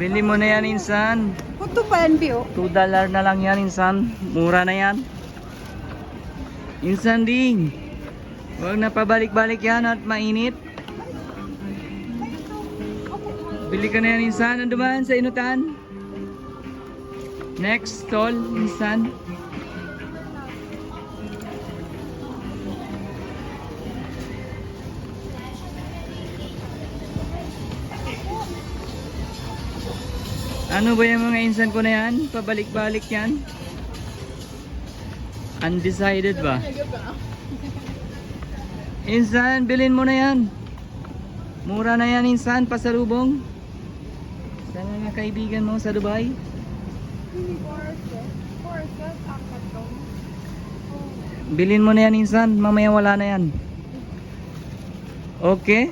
Bili mo na yan, insan. Kuto pa yan, Bio. $2 na lang yan, insan. Mura na yan. Insan ding. Huwag na pabalik-balik yan at mainit. Bili ka na yan, insan. Ano dumaan sa inutan? Next stall, insan. Ano ba yung mga insan ko na yan? Pabalik-balik yan? Undecided ba? Insan, bilhin mo na yan. Mura na yan, insan. Pasalubong. Sa mga kaibigan mo sa Dubai. Bilhin mo na yan, insan. Mamaya wala na yan. Okay?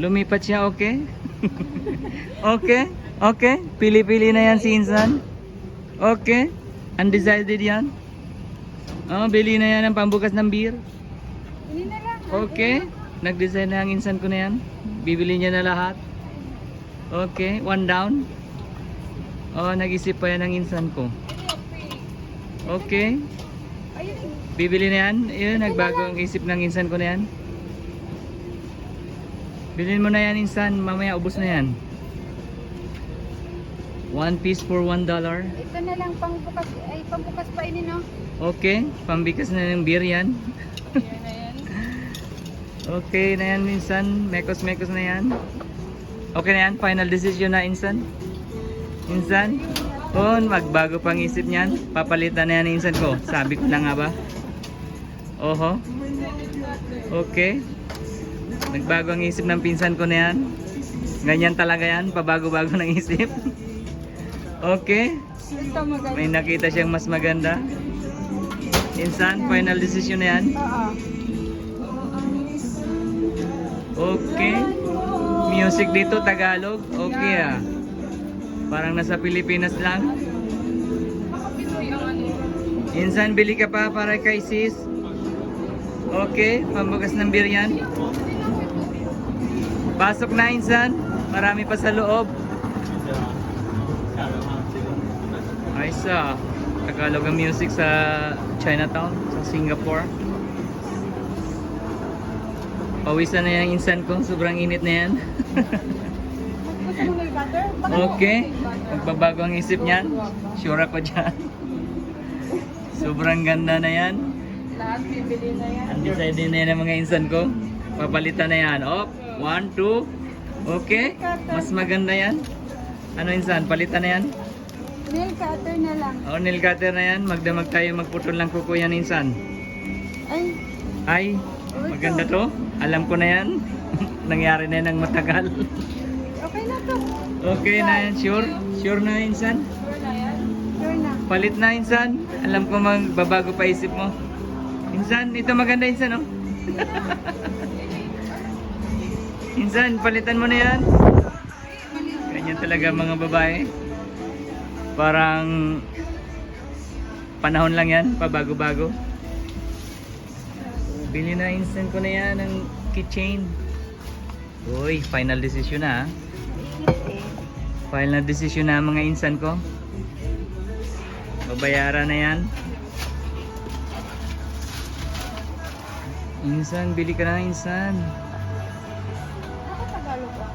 Lumipat siya, okay? Okay? Okay? Pili-pili na yan si insan. Okay? Undecided yan. Oh, bili na yan ng pambukas ng beer. Hindi na lang. Okay? Nag-design na ang insan ko na yan. Bibili niya na lahat. Okay? One down. Oh, nag-isip pa yan ang insan ko. Okay? Bibili na yan. Yun, nagbago ang isip ng insan ko na yan. Bilhin mo na yan, insan. Mamaya ubos na yan. One piece for $1. Ito na lang pangbukas, ay pambukas pa ini, no? Okay, pambikas na ng beer yan. Yan na yan. Okay na yan, insan. Mekos-mekos na yan. Okay na yan, final decision na, insan. Insan? Oh, magbago pang isip niyan. Papalitan na yan, insan ko. Sabi ko na nga ba? Oho. Okay. Nagbago ang isip ng pinsan ko na yan. Ganyan talaga yan, pabago-bago ng isip. Okay. Ito maganda. May nakita siyang mas maganda. Insan, final decision na yan. Okay. Music dito, Tagalog. Okay ah. Parang nasa Pilipinas lang. Insan, bili ka pa para kay sis. Okay, pambukas ng beer yan. Pasok na, insan. Marami pa sa loob. Ayos ah. Tagalog ang music sa Chinatown, sa Singapore. Pawisan na yung insan ko. Sobrang init na yan. Okay. Magbabago ang isip niyan. Sure ako dyan. Sobrang ganda na yan. Lahat bibili na yan. Undecided na yan ang mga insan ko. Papalitan na yan. Oh, 1, 2. Okay. Mas maganda yan. Ano, insan? Palitan na yan. Nail cutter na lang. Oh, nail cutter na yan. Magdamag tayo magputol ng kuko yan, insan. Ay, Ay, maganda to. Alam ko na yan. Nangyari na yan ng matagal. okay na to. Okay na yan. Sure? Sure na, insan? Sure na yan? Sure na. Palit na, insan. Alam ko magbabago pa isip mo. Insan, ito maganda, insan, oh. Insan, palitan mo na yan. Ganyan talaga mga babae. Parang panahon lang yan, pabago-bago. Bili na, insan ko na yan ng keychain. Uy, final decision na, ah. Final decision na mga insan ko. Babayaran na yan. Insan, bili ka na, insan. Ako Tagalog ba?